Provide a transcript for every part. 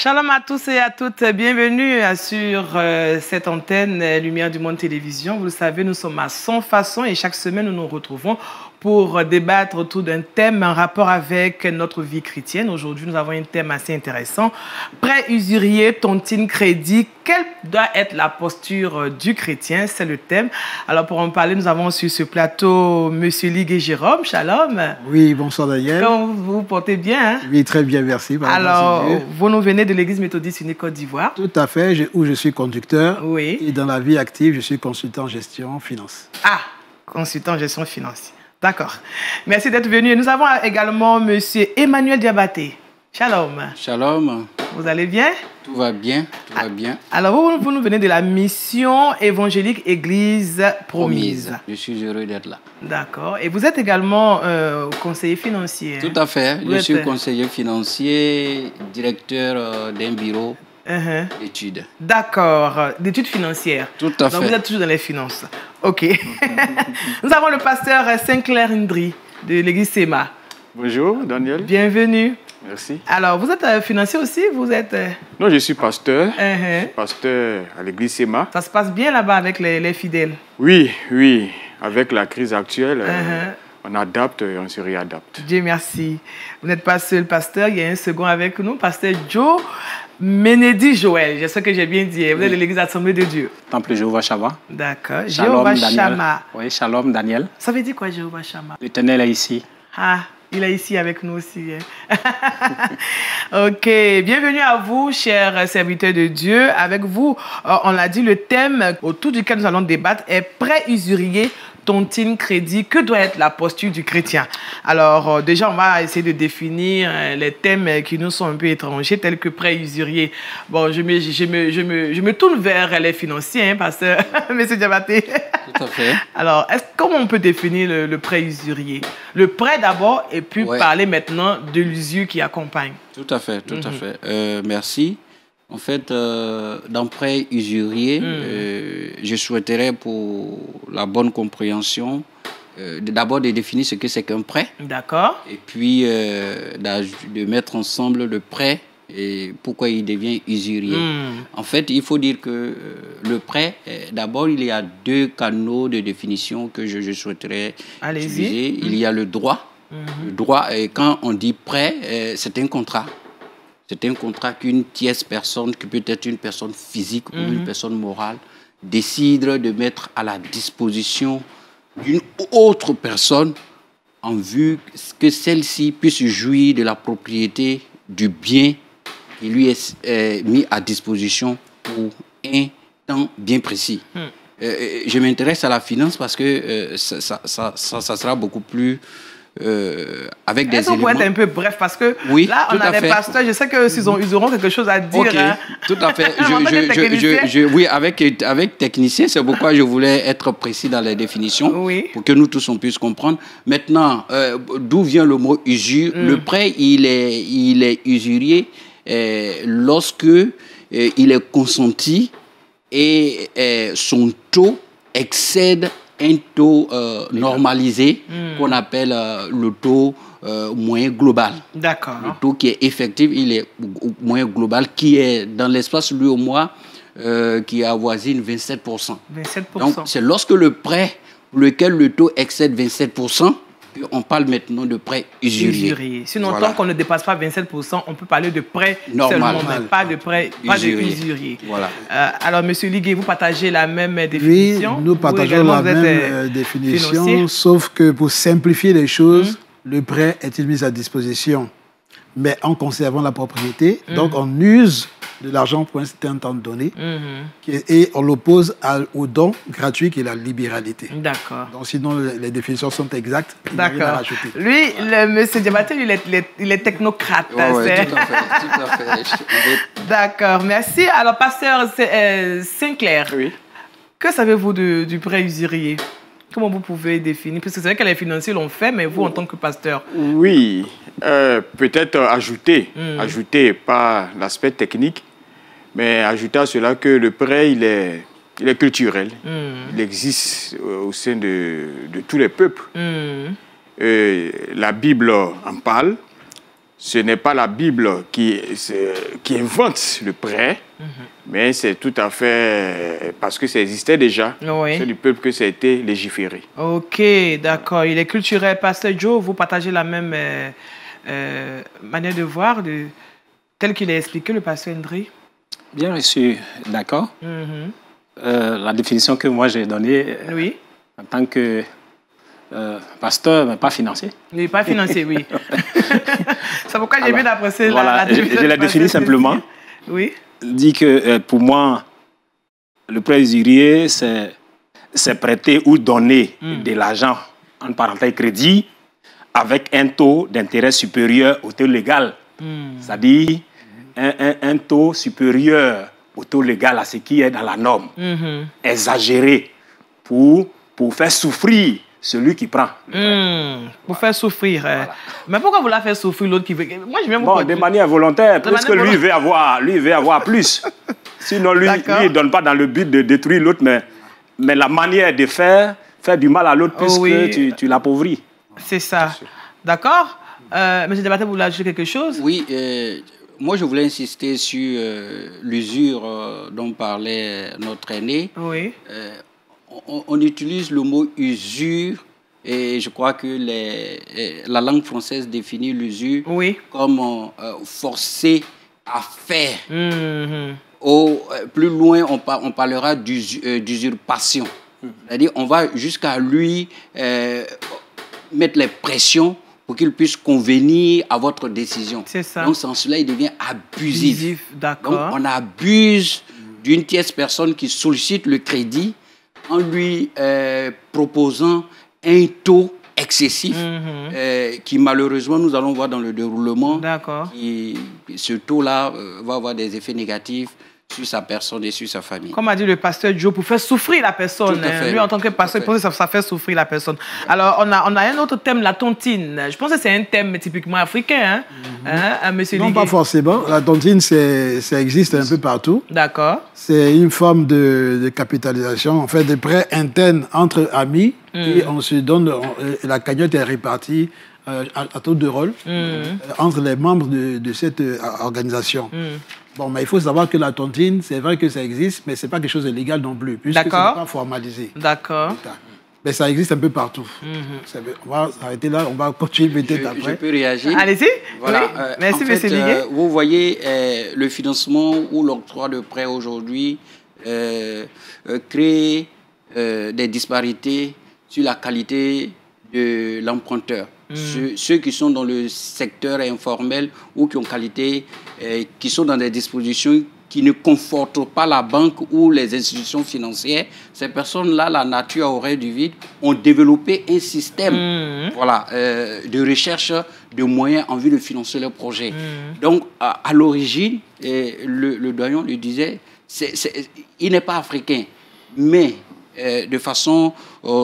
Shalom à tous et à toutes, bienvenue sur cette antenne Lumière du Monde Télévision. Vous le savez, nous sommes à 100 façons et chaque semaine nous nous retrouvons pour débattre autour d'un thème en rapport avec notre vie chrétienne. Aujourd'hui, nous avons un thème assez intéressant. Prêt usurier, tontine crédit, quelle doit être la posture du chrétien? C'est le thème. Alors pour en parler, nous avons sur ce plateau Monsieur Ligue et Jérôme. Shalom. Oui, bonsoir Daniel. Comment vous vous portez bien, hein? Oui, très bien, merci. Alors, vous nous venez de l'Église méthodiste unie Côte d'Ivoire. Tout à fait, où je suis conducteur. Oui. Et dans la vie active, je suis consultant en gestion finance. Ah, consultant en gestion financière. D'accord. Merci d'être venu. Et nous avons également Monsieur Emmanuel Diabaté. Shalom. Shalom. Vous allez bien? Tout va bien, tout va bien. Alors, vous nous venez de la mission évangélique Église Promise. Je suis heureux d'être là. D'accord. Et vous êtes également conseiller financier. Tout à fait. Je suis conseiller financier, directeur d'un bureau d'études. D'accord. D'études financières. Tout à fait. Donc, vous êtes toujours dans les finances. OK. Nous avons le pasteur Sinclair Ndri de l'église SEMA. Bonjour, Daniel. Bienvenue. Merci. Alors, vous êtes financier aussi? Vous êtes... Non, je suis pasteur. Je suis pasteur à l'église SEMA. Ça se passe bien là-bas avec les fidèles? Oui, oui. Avec la crise actuelle, on adapte et on se réadapte. Dieu merci. Vous n'êtes pas seul pasteur, il y a un second avec nous, pasteur Joe Menedi Joël. J'espère que j'ai bien dit. Vous êtes de l'église Assemblée de Dieu. Temple Jéhovah Shammah. D'accord. Jéhovah Shammah. Oui, Shalom Daniel. Ça veut dire quoi, Jéhovah Shammah? L'Éternel est ici. Ah, il est ici avec nous aussi. Ok, bienvenue à vous, chers serviteurs de Dieu. Avec vous, on l'a dit, le thème autour duquel nous allons débattre est prêt usurier, tontine crédit. Que doit être la posture du chrétien? Alors, déjà, on va essayer de définir les thèmes qui nous sont un peu étrangers, tels que prêt usurier. Bon, je me tourne vers les financiers, hein, pasteur, monsieur Diabaté. Tout à fait. Alors, comment on peut définir le prêt usurier? Le prêt d'abord, et puis parler maintenant de l'usure qui accompagne. Tout à fait, tout à fait. Merci. En fait, dans prêt usurier, je souhaiterais pour la bonne compréhension, d'abord de définir ce que c'est qu'un prêt. D'accord. Et puis de mettre ensemble le prêt et pourquoi il devient usurier. En fait, il faut dire que le prêt, d'abord, il y a deux canaux de définition que je souhaiterais utiliser. Il y a le droit. Le droit, quand on dit prêt, c'est un contrat. C'est un contrat qu'une tierce personne, qui peut être une personne physique ou une personne morale, décide de mettre à la disposition d'une autre personne en vue que celle-ci puisse jouir de la propriété du bien qui lui est mis à disposition pour un temps bien précis. Je m'intéresse à la finance parce que ça sera beaucoup plus... avec des éléments. Est-ce que vous pouvez être un peu bref parce que oui, là, on a des pasteurs, je sais qu'ils auront quelque chose à dire. Ok, tout à fait. Oui, avec technicien, c'est pourquoi je voulais être précis dans les définitions pour que nous tous on puisse comprendre. Maintenant, d'où vient le mot usure? Le prêt, il est usurier lorsque il est consenti et son taux excède un taux normalisé qu'on appelle le taux moyen global. D'accord. Le taux qui est effectif, il est moyen global, qui est dans l'espace, lui au mois, qui avoisine 27%. 27%. Donc, c'est lorsque le prêt pour lequel le taux excède 27%, on parle maintenant de prêt usurier. Sinon, tant qu'on ne dépasse pas 27%, on peut parler de prêt normal, seulement, mais pas de prêt usurier. Voilà. Alors, monsieur Liguet, vous partagez la même définition? Oui, nous partageons la même définition, sauf que pour simplifier les choses, le prêt est mis à disposition, mais en conservant la propriété. Donc, on use de l'argent pour un certain temps donné et on l'oppose au don gratuit qui est la libéralité. D'accord. Donc, sinon, les définitions sont exactes. D'accord. Lui, monsieur Diabaté, il est technocrate. Oui, tout à fait. D'accord, merci. Alors, pasteur Sinclair, que savez-vous du prêt usurier? Comment vous pouvez définir? Parce que c'est vrai que les financiers l'ont fait, mais vous, en tant que pasteur... Oui, peut-être ajouter pas l'aspect technique, mais ajouter à cela que le prêt, il est culturel. Il existe au sein de tous les peuples. La Bible en parle. ce n'est pas la Bible qui invente le prêt, mais c'est tout à fait parce que ça existait déjà. Oui. C'est du peuple que ça a été légiféré. Ok, d'accord. Il est culturel. Pasteur Joe, vous partagez la même manière de voir, tel qu'il a expliqué, le pasteur Ndri? Bien reçu, d'accord. La définition que moi j'ai donnée oui. En tant que pasteur, mais pas financier. Oui, pas financier, oui. C'est pourquoi j'ai bien apprécié voilà, la définition. Je l'ai défini simplement. Oui. Dit que pour moi, le prêt usurier, c'est prêter ou donner de l'argent, en parenthèse crédit, avec un taux d'intérêt supérieur au taux légal. C'est-à-dire un taux supérieur au taux légal à ce qui est dans la norme. Exagéré pour faire souffrir celui qui prend. Pour faire souffrir. Voilà. Mais pourquoi vous la faites souffrir l'autre qui veut? Moi, je bon, de manière volontaire, parce que lui veut avoir plus. Sinon, lui, il ne donne pas dans le but de détruire l'autre, mais la manière de faire du mal à l'autre puisque tu l'appauvris. C'est ça. D'accord. Monsieur Diabaté, vous voulez ajouter quelque chose? Oui, moi je voulais insister sur l'usure dont parlait notre aîné. Oui. On utilise le mot usure et je crois que la langue française définit l'usure comme forcer à faire. Plus loin, on parlera d'usurpation. C'est-à-dire on va jusqu'à lui mettre les pressions pour qu'il puisse convenir à votre décision. C'est ça. Donc, sans cela, il devient abusif. D'accord. Donc, on abuse d'une tierce personne qui sollicite le crédit en lui proposant un taux excessif qui, malheureusement, nous allons voir dans le déroulement. D'accord. Ce taux-là va avoir des effets négatifs sur sa personne et sur sa famille. Comme a dit le pasteur Joe, pour faire souffrir la personne. Lui, en tant que pasteur, il pense que ça fait souffrir la personne. Alors, on a un autre thème, la tontine. Je pense que c'est un thème typiquement africain, monsieur Ligué? Non, pas forcément. La tontine, ça existe un peu partout. D'accord. C'est une forme de capitalisation, en fait, de prêts internes entre amis. Et on se donne, la cagnotte est répartie à tour de rôle entre les membres de cette organisation. Bon, mais il faut savoir que la tontine, c'est vrai que ça existe, mais ce n'est pas quelque chose de légal non plus, puisque ce n'est pas formalisé. D'accord. Mais ça existe un peu partout. On va s'arrêter là, on va continuer peut-être après. Je peux réagir? Allez-y. Voilà. Oui. Merci, M. Ligué. Vous voyez, le financement ou l'octroi de prêts aujourd'hui crée des disparités sur la qualité de l'emprunteur. Ceux qui sont dans le secteur informel ou qui sont dans des dispositions qui ne confortent pas la banque ou les institutions financières, ces personnes-là, la nature aurait du vide, ont développé un système de recherche de moyens en vue de financer leurs projets. Donc, à l'origine, le doyen le disait, il n'est pas africain, mais de façon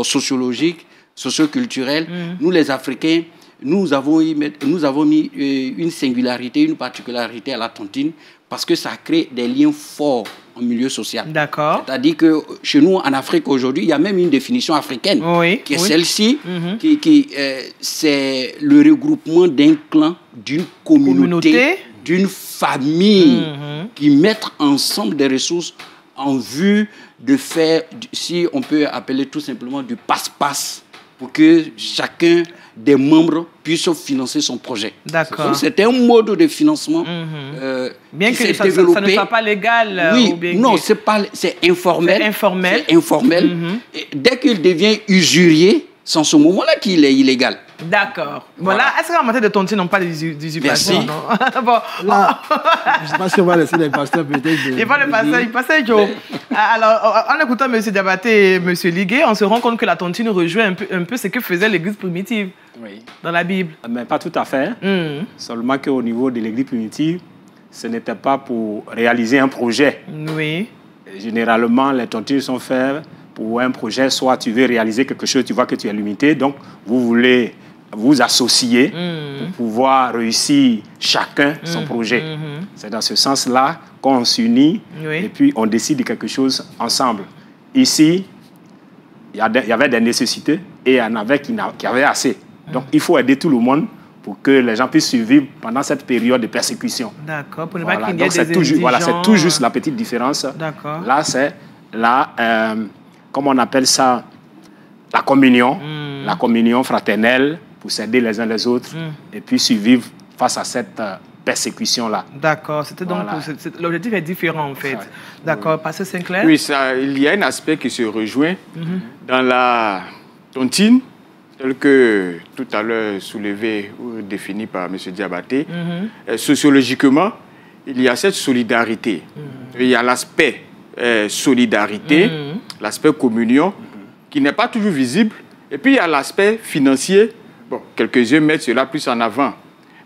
sociologique, socio-culturelle, nous les Africains, nous avons mis une singularité, une particularité à la tontine parce que ça crée des liens forts en milieu social. D'accord. C'est-à-dire que chez nous, en Afrique aujourd'hui, il y a même une définition africaine qui est celle-ci, c'est le regroupement d'un clan, d'une communauté, d'une famille qui mettent ensemble des ressources en vue de faire, si on peut appeler tout simplement du passe-passe, pour que chacun des membres puisse financer son projet. D'accord. Donc, c'est un mode de financement bien qui que s'est ça développé. Ne soit pas légal. Oui, non, c'est informel. C'est informel. C'est informel. Et dès qu'il devient usurier, c'est en ce moment-là qu'il est illégal. D'accord. Voilà. Est-ce qu'en matière de tontine, on parle d'usurpation? Merci. Bon. Là, je ne sais pas si on va laisser les pasteurs peut-être. Il va le pasteur Joe. Alors, en écoutant M. Diabaté et M. Ligué, on se rend compte que la tontine rejoint un peu ce que faisait l'Église primitive dans la Bible. Mais pas tout à fait. Seulement qu'au niveau de l'Église primitive, ce n'était pas pour réaliser un projet. Oui. Généralement, les tontines sont faites pour un projet, soit tu veux réaliser quelque chose, tu vois que tu es limité, donc vous voulez vous associer pour pouvoir réussir chacun son projet. C'est dans ce sens-là qu'on s'unit et puis on décide de quelque chose ensemble. Ici, il y avait des nécessités et il y en avait qui avaient assez. Donc il faut aider tout le monde pour que les gens puissent survivre pendant cette période de persécution. D'accord, pour ne Voilà. pas qu'il y ait Donc, des indigents. voilà, c'est tout juste la petite différence. D'accord. Là, c'est comment on appelle ça, la communion fraternelle pour s'aider les uns les autres et puis survivre face à cette persécution-là. D'accord, c'était donc Voilà. l'objectif est différent en fait. D'accord, Pasteur Sinclair? Oui, il y a un aspect qui se rejoint dans la tontine, tel que tout à l'heure soulevé ou défini par M. Diabaté. Sociologiquement, il y a cette solidarité. Il y a l'aspect solidarité, l'aspect communion, qui n'est pas toujours visible. Et puis il y a l'aspect financier. Bon, quelques-uns mettent cela plus en avant.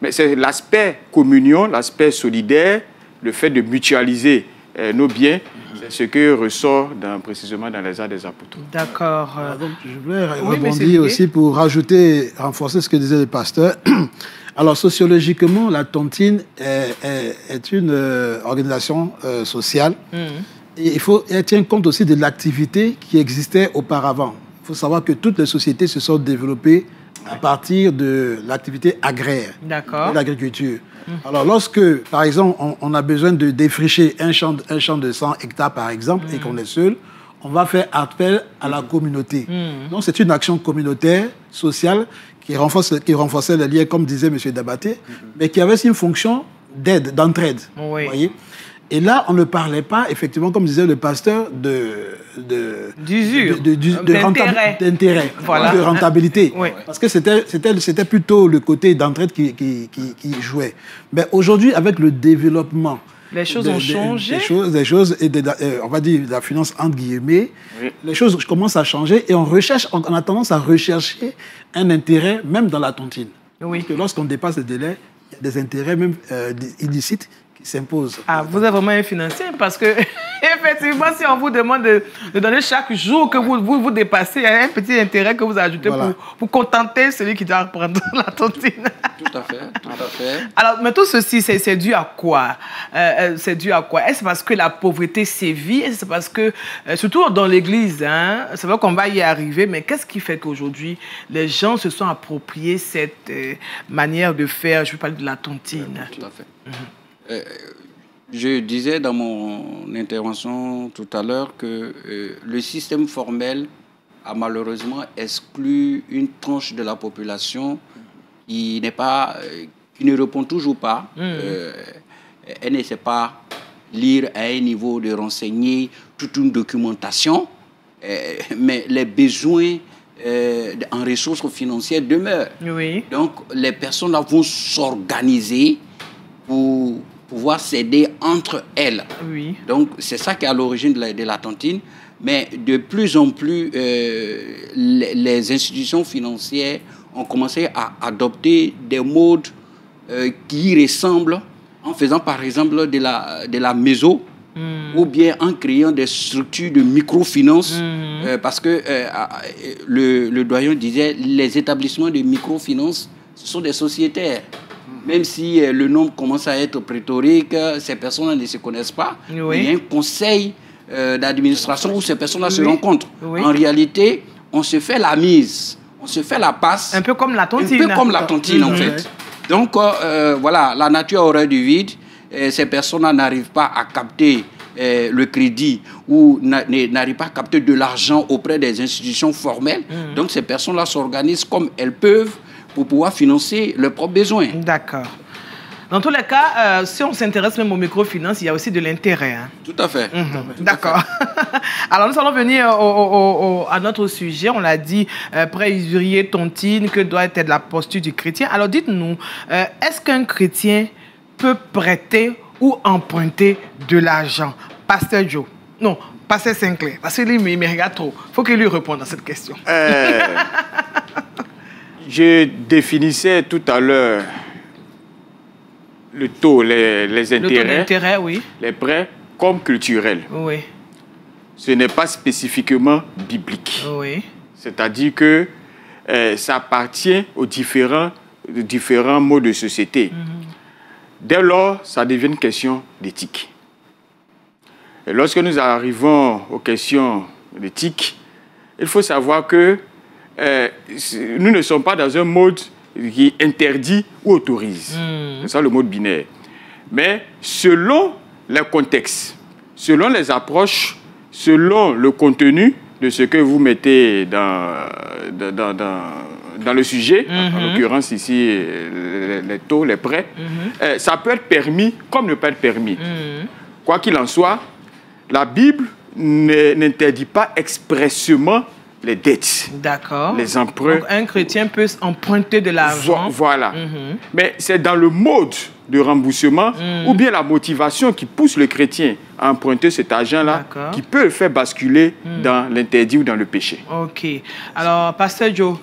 Mais c'est l'aspect communion, l'aspect solidaire, le fait de mutualiser nos biens, c'est ce que ressort précisément dans les Actes des Apôtres. D'accord. Donc, je voulais rebondir aussi pour rajouter, renforcer ce que disait le pasteur. Alors, sociologiquement, la tontine est une organisation sociale. Et elle tient compte aussi de l'activité qui existait auparavant. Il faut savoir que toutes les sociétés se sont développées à partir de l'activité agraire, de l'agriculture. Alors, lorsque, par exemple, on a besoin de défricher un champ de 100 hectares, par exemple, et qu'on est seul, on va faire appel à la communauté. Donc, c'est une action communautaire, sociale, qui renforçait les liens, comme disait M. Dabaté, mais qui avait aussi une fonction d'aide, d'entraide. Oui. Vous voyez ? Et là, on ne parlait pas, effectivement, comme disait le pasteur, d'usure, d'intérêt, voilà. De rentabilité. Oui. Parce que c'était plutôt le côté d'entraide qui jouait. Mais aujourd'hui, avec le développement... Les choses ont changé. Des choses et on va dire la finance entre guillemets, les choses commencent à changer et on a tendance à rechercher un intérêt même dans la tontine. Oui. Parce que lorsqu'on dépasse le délai, il y a des intérêts même illicites qui s'imposent. Ah, vous êtes vraiment un financier parce que, effectivement, si on vous demande de donner chaque jour que vous dépassez, il y a un petit intérêt que vous ajoutez pour contenter celui qui doit prendre la tontine. Tout à fait, tout à fait. Alors, mais tout ceci, c'est dû à quoi? C'est dû à quoi? Est-ce parce que la pauvreté sévit? Est-ce parce que, surtout dans l'Église, hein, c'est vrai qu'on va y arriver, mais qu'est-ce qui fait qu'aujourd'hui, les gens se sont appropriés cette manière de faire? Je veux parler de la tontine. Tout à fait. Je disais dans mon intervention tout à l'heure que le système formel a malheureusement exclu une tranche de la population qui ne répond toujours pas. Elle ne sait pas lire à un niveau de renseigner toute une documentation, mais les besoins en ressources financières demeurent. Oui. Donc, les personnes là vont s'organiser pour pouvoir s'aider entre elles. Oui. Donc, c'est ça qui est à l'origine de la tontine. Mais de plus en plus, les institutions financières ont commencé à adopter des modes qui ressemblent, en faisant par exemple de la méso, ou bien en créant des structures de microfinance, parce que le doyen disait les établissements de microfinance, ce sont des sociétaires. Même si le nom commence à être pléthorique, ces personnes ne se connaissent pas. Oui. Il y a un conseil d'administration où ces personnes-là se rencontrent. Oui. En réalité, on se fait la mise, on se fait la passe. Un peu comme la tontine. Un peu comme la tontine, en fait. Donc, voilà, la nature aurait du vide. Ces personnes-là n'arrivent pas à capter le crédit ou n'arrivent pas à capter de l'argent auprès des institutions formelles. Donc, ces personnes-là s'organisent comme elles peuvent pour pouvoir financer leurs propres besoins. D'accord. Dans tous les cas, si on s'intéresse même aux microfinances, il y a aussi de l'intérêt. Hein. Tout à fait. D'accord. Alors, nous allons venir à notre sujet. On l'a dit, prêt usurier, tontine, que doit être la posture du chrétien. Alors, dites-nous, est-ce qu'un chrétien peut prêter ou emprunter de l'argent? Pasteur Joe. Non, Pasteur Sinclair. Parce que lui, il me regarde trop. Il faut qu'il lui réponde à cette question. Je définissais tout à l'heure le taux, les intérêts, le taux d'intérêt, oui. Les prêts comme culturels. Oui. Ce n'est pas spécifiquement biblique. Oui. C'est-à-dire que ça appartient aux différents modes de société. Dès lors, ça devient une question d'éthique. Et lorsque nous arrivons aux questions d'éthique, il faut savoir que nous ne sommes pas dans un mode qui interdit ou autorise. C'est ça le mode binaire. Mais selon les contextes, selon les approches, selon le contenu de ce que vous mettez dans le sujet, en l'occurrence ici, les taux, les prêts, ça peut être permis comme ne pas être permis. Quoi qu'il en soit, la Bible n'interdit pas expressément les dettes. D'accord. Les emprunts. Donc, un chrétien peut emprunter de l'argent. Voilà. Mais c'est dans le mode de remboursement ou bien la motivation qui pousse le chrétien à emprunter cet argent-là qui peut le faire basculer dans l'interdit ou dans le péché. OK. Alors, Pasteur Joe,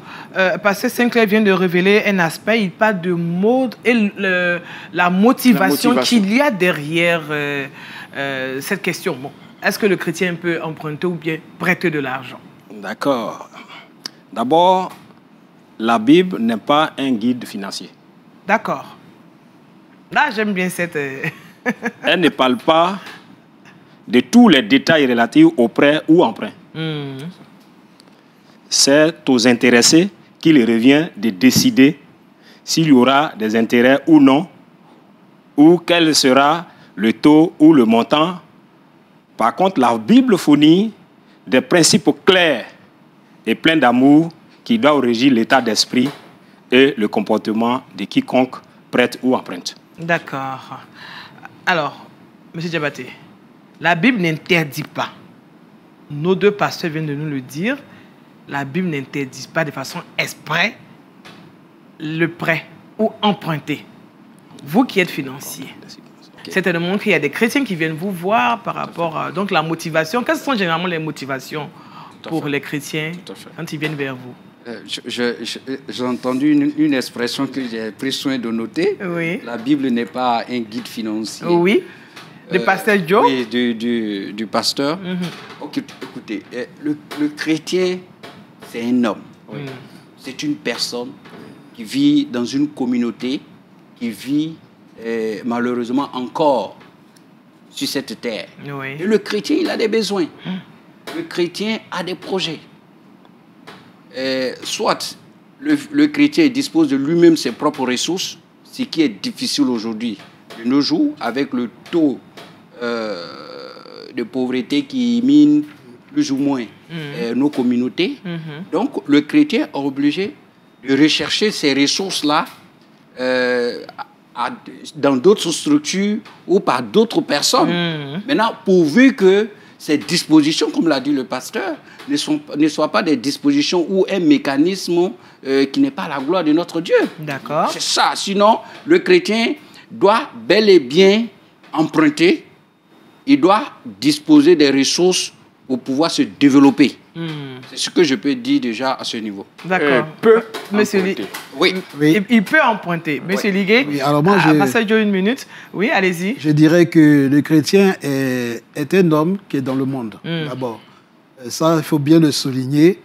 Pasteur Sinclair vient de révéler un aspect, il parle de mode et la motivation qu'il y a derrière cette question. Bon, est-ce que le chrétien peut emprunter ou bien prêter de l'argent? D'accord. D'abord, la Bible n'est pas un guide financier. D'accord. Là, j'aime bien cette... Elle ne parle pas de tous les détails relatifs au prêt ou emprunt. C'est aux intéressés qu'il revient de décider s'il y aura des intérêts ou non, ou quel sera le taux ou le montant. Par contre, la Bible fournit des principes clairs et pleins d'amour qui doivent régir l'état d'esprit et le comportement de quiconque prête ou emprunte. D'accord. Alors, M. Diabaté, la Bible n'interdit pas. Nos deux pasteurs viennent de nous le dire. La Bible n'interdit pas de façon exprès le prêt ou emprunter. Vous qui êtes financier, certainement qu'il y a des chrétiens qui viennent vous voir par rapport à donc, la motivation. Quelles sont généralement les motivations pour les chrétiens quand ils viennent vers vous? J'ai entendu une expression que j'ai pris soin de noter. Oui. La Bible n'est pas un guide financier. Oui. Le pasteur Joe? Oui, du pasteur. Okay, écoutez, le chrétien, c'est un homme. C'est une personne qui vit dans une communauté, qui vit malheureusement encore sur cette terre. Oui. Et le chrétien, il a des besoins. Le chrétien a des projets. Soit le chrétien dispose de lui-même ses propres ressources, ce qui est difficile aujourd'hui de nos jours, avec le taux de pauvreté qui mine plus ou moins nos communautés. Donc, le chrétien est obligé de rechercher ces ressources-là dans d'autres structures ou par d'autres personnes. Maintenant, pourvu que ces dispositions, comme l'a dit le pasteur, ne soient pas des dispositions ou un mécanisme qui n'est pas la gloire de notre Dieu. D'accord. C'est ça. Sinon, le chrétien doit bel et bien emprunter. Il doit disposer des ressources pour pouvoir se développer. C'est ce que je peux dire déjà à ce niveau. D'accord. Monsieur Liguet. Oui. Il peut emprunter. Monsieur Liguet. Oui, alors moi, passez une minute. Oui, allez-y. Je dirais que le chrétien est un homme qui est dans le monde, d'abord. Ça, il faut bien le souligner.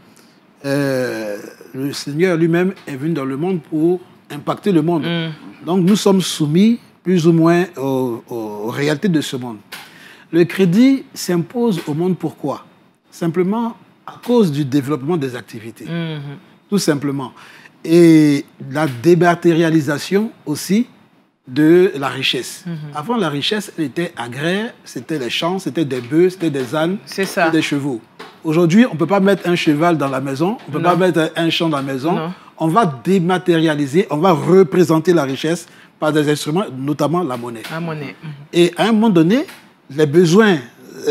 Le Seigneur lui-même est venu dans le monde pour impacter le monde. Donc, nous sommes soumis plus ou moins aux réalités de ce monde. Le crédit s'impose au monde pourquoi? Simplement à cause du développement des activités. Tout simplement. Et la dématérialisation aussi de la richesse. Avant, la richesse elle était agraire, c'était les champs, c'était des bœufs, c'était des ânes, c'était des chevaux. Aujourd'hui, on ne peut pas mettre un cheval dans la maison, on ne peut pas mettre un champ dans la maison. Non. On va dématérialiser, on va représenter la richesse par des instruments, notamment la monnaie. La monnaie. Et à un moment donné, les besoins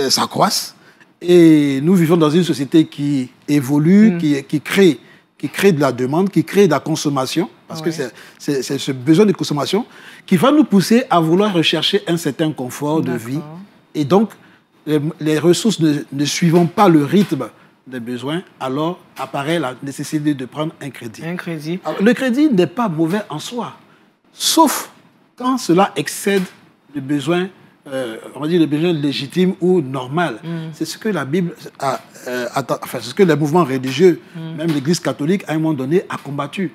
s'accroissent et nous vivons dans une société qui évolue, qui crée de la demande, qui crée de la consommation, parce que c'est ce besoin de consommation qui va nous pousser à vouloir rechercher un certain confort de vie. Et donc, les ressources ne suivant pas le rythme des besoins, alors apparaît la nécessité de prendre un crédit. Un crédit. Alors, le crédit n'est pas mauvais en soi, sauf quand cela excède le besoin, on va dire le besoin légitime ou normal. C'est ce que la Bible c'est ce que les mouvements religieux, même l'Église catholique, à un moment donné, a combattu.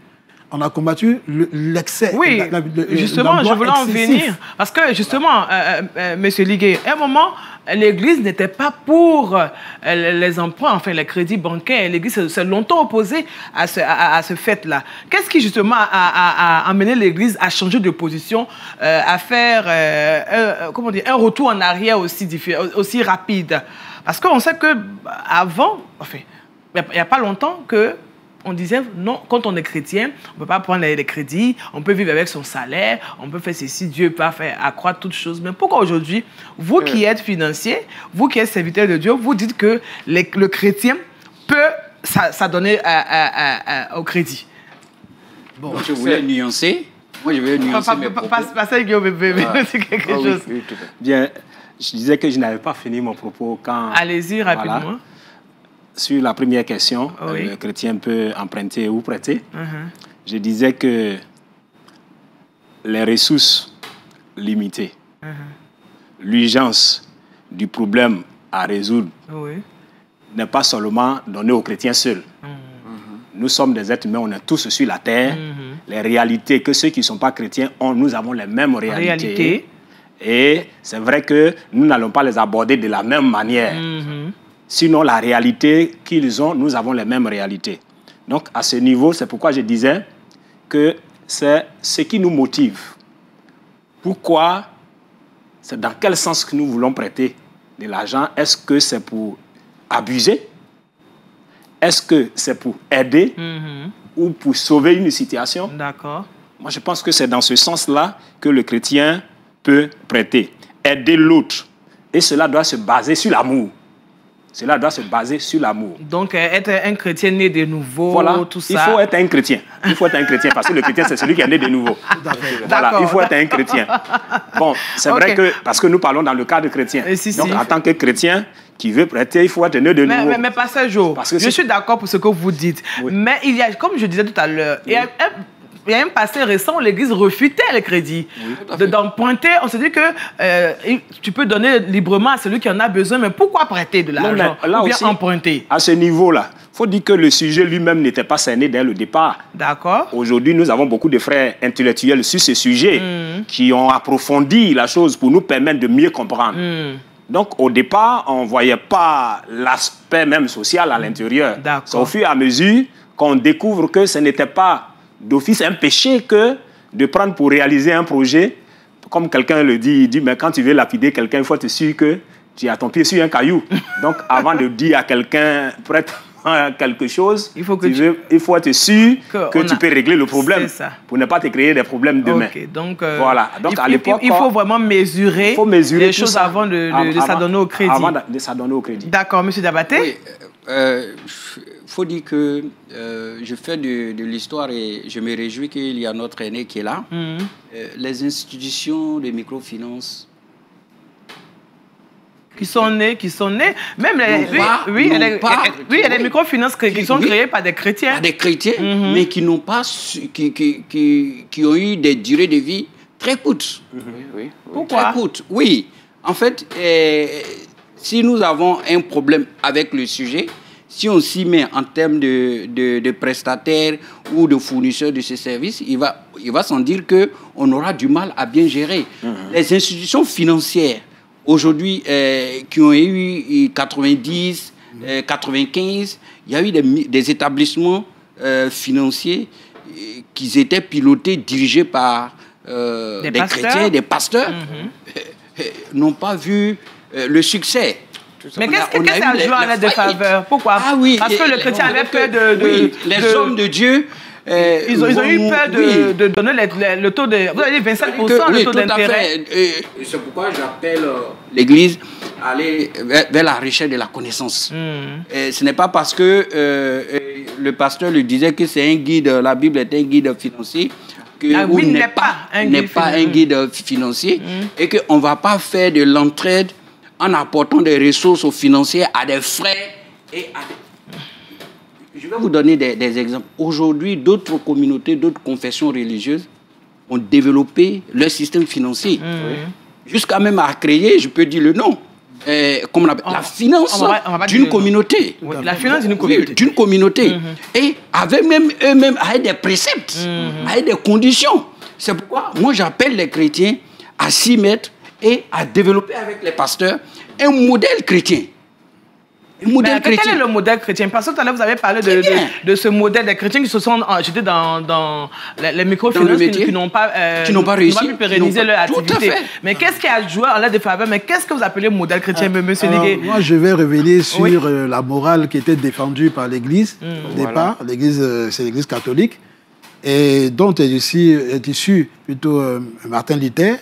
On a combattu l'excès. Oui, justement, je voulais en venir. Parce que, justement, M. Liguet, à un moment, l'Église n'était pas pour les emprunts, enfin les crédits bancaires. L'Église s'est longtemps opposée à ce fait-là. Qu'est-ce qui justement a amené l'Église à changer de position, à faire un retour en arrière aussi rapide? Parce qu'on sait qu'avant, enfin, il n'y a pas longtemps on disait, non, quand on est chrétien, on ne peut pas prendre les crédits, on peut vivre avec son salaire, on peut faire ceci, Dieu peut faire accroître toutes choses. Mais pourquoi aujourd'hui, vous qui êtes financier, vous qui êtes serviteur de Dieu, vous dites que le chrétien peut s'adonner au crédit? Bon, je voulais nuancer. Moi, je vais nuancer mes propos. Passez, Guillaume, c'est quelque chose. Oui, bien, je disais que je n'avais pas fini mon propos quand... Allez-y, rapidement. Voilà. Sur la première question, le chrétien peut emprunter ou prêter. Je disais que les ressources limitées, l'urgence du problème à résoudre n'est pas seulement donnée aux chrétiens seuls. Nous sommes des êtres humains, on est tous sur la terre. Les réalités que ceux qui ne sont pas chrétiens ont, nous avons les mêmes réalités. Et c'est vrai que nous n'allons pas les aborder de la même manière. Sinon, la réalité qu'ils ont, nous avons les mêmes réalités. Donc, à ce niveau, c'est pourquoi je disais que c'est ce qui nous motive. Pourquoi? C'est dans quel sens que nous voulons prêter de l'argent? Est-ce que c'est pour abuser? Est-ce que c'est pour aider ou pour sauver une situation? D'accord. Moi, je pense que c'est dans ce sens-là que le chrétien peut prêter. Aider l'autre. Et cela doit se baser sur l'amour. Cela doit se baser sur l'amour. Donc, être un chrétien né de nouveau, voilà, tout ça... il faut être un chrétien. Il faut être un chrétien, parce que le chrétien, c'est celui qui est né de nouveau. Voilà, il faut être un chrétien. Bon, c'est vrai que... Parce que nous parlons dans le cadre chrétien. Donc, en tant que chrétien qui veut prêter, il faut être né de nouveau. Mais Pasteur Jo, je suis d'accord pour ce que vous dites. Mais il y a, comme je disais tout à l'heure, il y a un passé récent où l'Église refutait les crédits. D'emprunter, on se dit que tu peux donner librement à celui qui en a besoin, mais pourquoi prêter de l'argent ou bien aussi, emprunter? À ce niveau-là, il faut dire que le sujet lui-même n'était pas cerné dès le départ. D'accord. Aujourd'hui, nous avons beaucoup de frères intellectuels sur ce sujet qui ont approfondi la chose pour nous permettre de mieux comprendre. Donc, au départ, on ne voyait pas l'aspect même social à l'intérieur. C'est au fur et à mesure qu'on découvre que ce n'était pas d'office un péché que de prendre pour réaliser un projet. Comme quelqu'un le dit, il dit, mais quand tu veux lapider quelqu'un, il faut être sûr que tu as ton pied sur un caillou. Donc, avant de dire à quelqu'un, prête quelque chose, il faut être sûr que tu peux régler le problème pour ne pas te créer des problèmes demain. Donc, voilà. Donc, à l'époque, il faut vraiment mesurer les choses avant de s'adonner au crédit. Avant de s'adonner au crédit. D'accord, M. Diabaté. Oui, faut dire que je fais de l'histoire et je me réjouis qu'il y a notre aîné qui est là. Les institutions de microfinance qui sont nées, même il y a des microfinances qui sont créées par des chrétiens. Par des chrétiens, mais qui n'ont pas, qui ont eu des durées de vie très courtes. Pourquoi? Très courtes, oui. En fait, si nous avons un problème avec le sujet, si on s'y met en termes de prestataires ou de fournisseurs de ces services, il va sans dire qu'on aura du mal à bien gérer. Les institutions financières, aujourd'hui, qui ont eu 90, 95, il y a eu des établissements financiers qui étaient pilotés, dirigés par des chrétiens, des pasteurs, n'ont pas vu le succès. Mais qu'est-ce que ça joue en de faveur? Pourquoi? Parce que le chrétien avait peur les hommes de Dieu... ils ont eu peur de donner le taux de... Vous avez dit 25% le taux d'intérêt. C'est pourquoi j'appelle l'Église à aller vers la recherche de la connaissance. Ce n'est pas parce que le pasteur lui disait que c'est un guide, la Bible est un guide financier, n'est pas un guide financier, et qu'on ne va pas faire de l'entraide en apportant des ressources financières à des frais et à des... Je vais vous donner des exemples. Aujourd'hui, d'autres communautés, d'autres confessions religieuses ont développé leur système financier. Jusqu'à même à créer, je peux dire le nom, comme on appelle, la finance d'une communauté. La finance d'une communauté. D'une communauté. Et avec même eux-mêmes, avec des préceptes, avec des conditions. C'est pourquoi moi j'appelle les chrétiens à s'y mettre et à développer avec les pasteurs un modèle chrétien. Mais quel est le modèle chrétien? Parce que tout à l'heure, vous avez parlé de ce modèle des chrétiens qui se sont jetés dans les microfinances qui n'ont pas réussi, pu pérenniser leur activité. Mais qu'est-ce qui a joué en leur défaveur? Mais qu'est-ce que vous appelez modèle chrétien, monsieur Ligué? Moi, je vais revenir sur la morale qui était défendue par l'Église au départ. L'Église, c'est l'Église catholique, et dont est issu plutôt Martin Luther,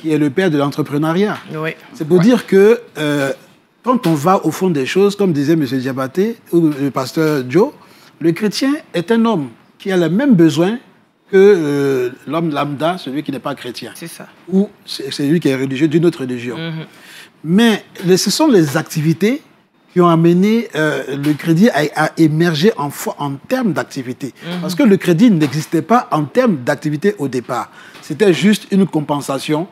qui est le père de l'entrepreneuriat. C'est pour dire que quand on va au fond des choses, comme disait M. Diabaté ou le pasteur Joe, le chrétien est un homme qui a le même besoin que l'homme lambda, celui qui n'est pas chrétien. C'est ça. Ou celui qui est religieux d'une autre religion. Mais ce sont les activités qui ont amené le crédit à émerger en termes d'activité. Parce que le crédit n'existait pas en termes d'activité au départ. C'était juste une compensation,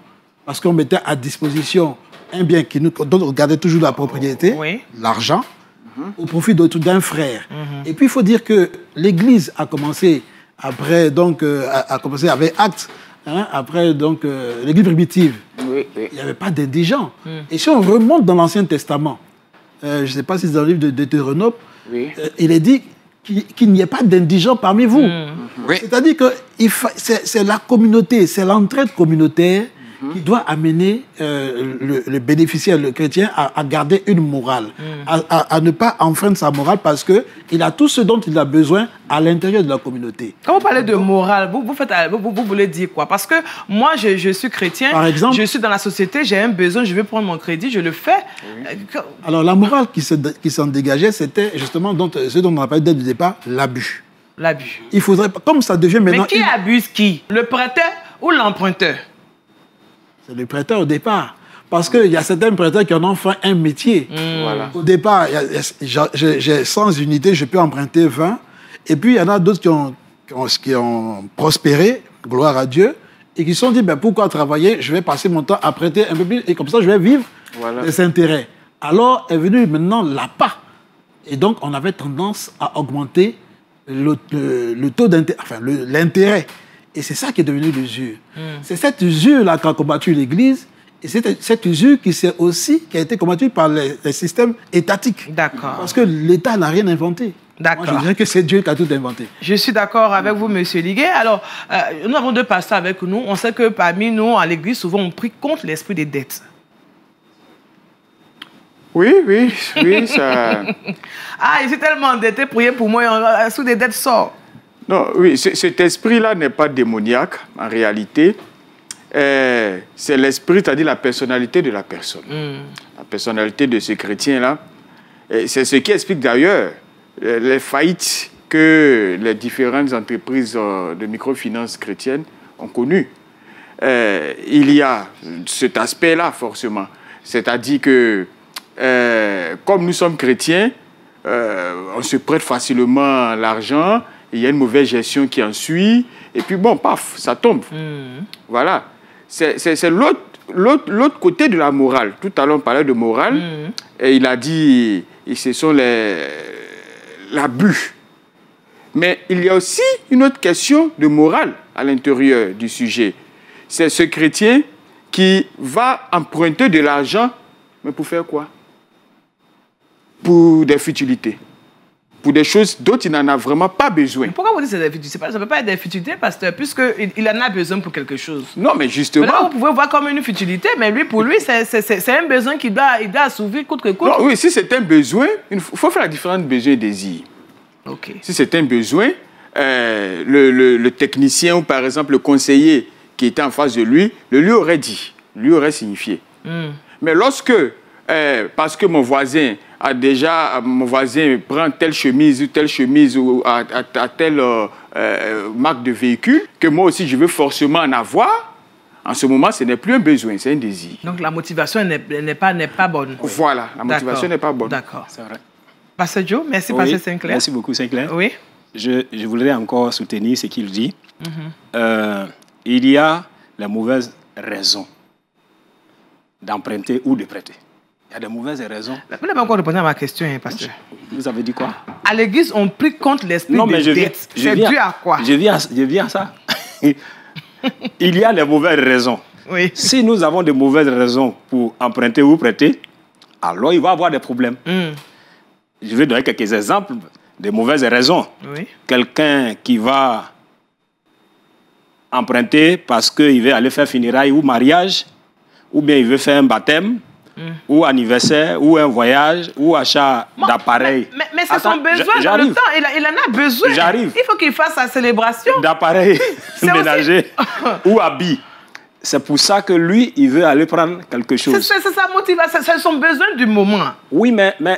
parce qu'on mettait à disposition un bien dont on gardait toujours la propriété, l'argent, au profit d'un frère. Et puis il faut dire que l'Église a commencé après, donc, avec Actes, après donc l'Église primitive. Il n'y avait pas d'indigents. Et si on remonte dans l'Ancien Testament, je ne sais pas si c'est dans le livre de Deutéronome, il est dit qu'il n'y ait pas d'indigents parmi vous. C'est-à-dire que c'est la communauté, c'est l'entraide communautaire qui doit amener le bénéficiaire, le chrétien, à garder une morale, à ne pas enfreindre sa morale, parce qu'il a tout ce dont il a besoin à l'intérieur de la communauté. Quand vous parlez de morale, vous voulez dire quoi? Parce que moi, je suis chrétien, par exemple, je suis dans la société, j'ai un besoin, je vais prendre mon crédit, je le fais. Alors la morale qui s'en dégageait, c'était justement ce dont on a parlé dès le départ, l'abus. L'abus. Il faudrait, comme ça devient maintenant... Mais qui abuse qui? Le prêteur ou l'emprunteur? C'est le prêteur au départ. Parce qu'il y a certains prêteurs qui en ont fait un métier. Au départ, j'ai 100 unités, je peux emprunter 20. Et puis, il y en a d'autres qui ont prospéré, gloire à Dieu, et qui se sont dit, pourquoi travailler? Je vais passer mon temps à prêter un peu plus, et comme ça, je vais vivre des intérêts. Alors est venu maintenant l'appât. Et donc, on avait tendance à augmenter le taux d'intérêt, enfin, l'intérêt. Et c'est ça qui est devenu l'usure. C'est cette usure-là qu'a combattu l'Église, et c'est cette usure qui a été combattue par les systèmes étatiques. D'accord. Parce que l'État n'a rien inventé. Moi, je dirais que c'est Dieu qui a tout inventé. Je suis d'accord avec vous, M. Ligué. Alors, nous avons deux pasteurs avec nous. On sait que parmi nous, à l'Église, souvent, on prie contre l'esprit des dettes. Oui, ça... je suis tellement endetté, priez pour moi, l'esprit des dettes sort. Non, oui, cet esprit-là n'est pas démoniaque, en réalité. C'est l'esprit, c'est-à-dire la personnalité de la personne. La personnalité de ce chrétien-là. C'est ce qui explique d'ailleurs les faillites que les différentes entreprises de microfinance chrétiennes ont connues. Il y a cet aspect-là, forcément. C'est-à-dire que, comme nous sommes chrétiens, on se prête facilement l'argent. Il y a une mauvaise gestion qui en suit, et puis bon, paf, ça tombe. Voilà. C'est l'autre côté de la morale. Tout à l'heure, on parlait de morale, et il a dit, ce sont l'abus. Mais il y a aussi une autre question de morale à l'intérieur du sujet. C'est ce chrétien qui va emprunter de l'argent, mais pour faire quoi? Pour des futilités. Pour des choses dont il n'en a vraiment pas besoin. Pourquoi vous dites que c'est des futilités? Ça ne peut pas être des futilités, pasteur, puisqu'il en a besoin pour quelque chose. Non, mais justement... Là, vous pouvez voir comme une futilité, mais pour lui, c'est un besoin qu'il doit assouvir coûte que coûte. Non, oui, si c'est un besoin, il faut faire la différence entre besoin et désir. Si c'est un besoin, le technicien ou par exemple le conseiller qui était en face de lui, le lui aurait dit, lui aurait signifié. Mais lorsque, parce que mon voisin prend telle chemise ou à telle marque de véhicule, que moi aussi je veux forcément en avoir, en ce moment, ce n'est plus un besoin, c'est un désir. Donc la motivation n'est pas bonne. Voilà, la motivation n'est pas bonne. D'accord. C'est vrai. Pasteur Joe, merci, Pasteur Sinclair. Merci beaucoup, Sinclair. Oui. Je voudrais encore soutenir ce qu'il dit. Il y a la mauvaise raison d'emprunter ou de prêter. Il y a de mauvaises raisons. Vous n'avez pas encore répondu à ma question, pasteur. Vous avez dit quoi? À l'église, on prie contre l'esprit des dettes. C'est dû à quoi? Je viens à ça. Il y a les mauvaises raisons. Oui. Si nous avons de mauvaises raisons pour emprunter ou prêter, alors il va avoir des problèmes. Je vais donner quelques exemples de mauvaises raisons. Oui. Quelqu'un qui va emprunter parce qu'il veut aller faire funérailles ou mariage, ou bien il veut faire un baptême, ou anniversaire, ou un voyage, ou achat d'appareils. Mais c'est son besoin dans le temps. Il en a besoin. J'arrive. Il faut qu'il fasse sa célébration. D'appareils ménagers ou habits. C'est pour ça que lui, il veut aller prendre quelque chose. C'est sa motivation, c'est son besoin du moment. Oui, mais Moi,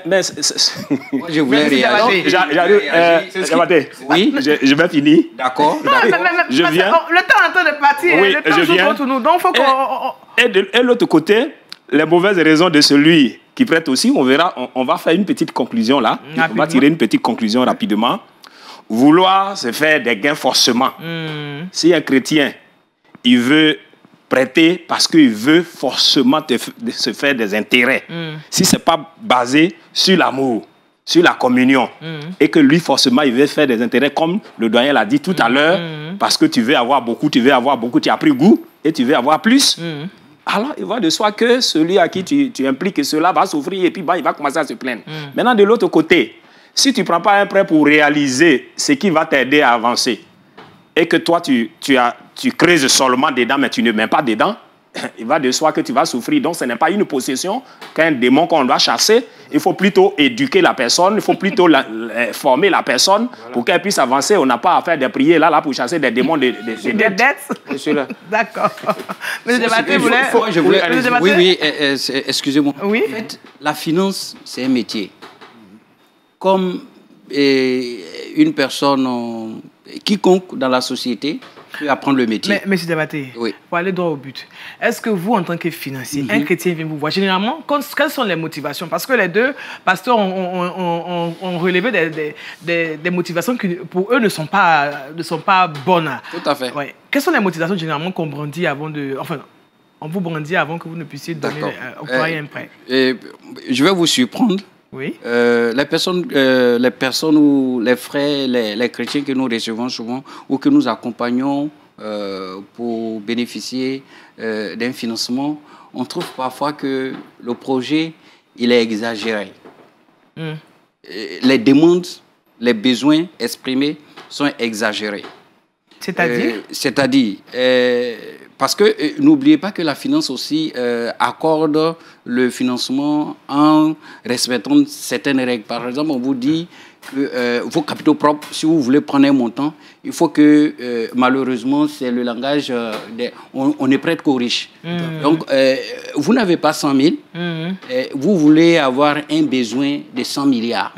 je voulais réagir. J'arrive. Oui. Je vais finir. D'accord. Je viens. Le temps est en train de partir. Oui, le temps je viens. contre nous. Donc, il faut qu'on... Et de l'autre côté, les mauvaises raisons de celui qui prête aussi, on verra, on va faire une petite conclusion là. On va tirer une petite conclusion rapidement. Vouloir se faire des gains forcément. Si un chrétien, il veut prêter parce qu'il veut forcément se faire des intérêts. Si ce n'est pas basé sur l'amour, sur la communion, et que lui, forcément, il veut faire des intérêts, comme le doyen l'a dit tout à l'heure, parce que tu veux avoir beaucoup, tu as pris goût, et tu veux avoir plus. Alors, il va de soi que celui à qui tu impliques cela va souffrir, et puis il va commencer à se plaindre. Maintenant, de l'autre côté, si tu ne prends pas un prêt pour réaliser ce qui va t'aider à avancer, et que toi, tu creuses seulement dedans, mais tu ne mets pas dedans, il va de soi que tu vas souffrir. Donc, ce n'est pas une possession qu'un démon qu'on doit chasser. Il faut plutôt éduquer la personne, il faut plutôt former la personne pour qu'elle puisse avancer. On n'a pas à faire des prières là pour chasser des démons de dettes. D'accord. Mais je voulais... Oui, excusez-moi. Oui. En fait, la finance, c'est un métier. Comme une personne... quiconque dans la société peut apprendre le métier. Mais M. Diabaté, oui. Pour aller droit au but, est-ce que vous, en tant que financier, un chrétien vient vous voir, généralement, quelles sont les motivations? Parce que les deux pasteurs ont relevé des motivations qui, pour eux, ne sont pas bonnes. Tout à fait. Ouais. Quelles sont les motivations, généralement, qu'on brandit avant de... Enfin, on vous brandit avant que vous ne puissiez donner octroyer un prêt? Je vais vous surprendre. Oui. Les personnes ou les frères, les chrétiens que nous recevons souvent ou que nous accompagnons pour bénéficier d'un financement, on trouve parfois que le projet, il est exagéré. Les demandes, les besoins exprimés sont exagérés. C'est-à-dire parce que n'oubliez pas que la finance aussi accorde le financement en respectant certaines règles. Par exemple, on vous dit que vos capitaux propres, si vous voulez prendre un montant, il faut que, malheureusement, c'est le langage, on ne prête qu'aux riches. Donc, vous n'avez pas 100 000, vous voulez avoir un besoin de 100 milliards.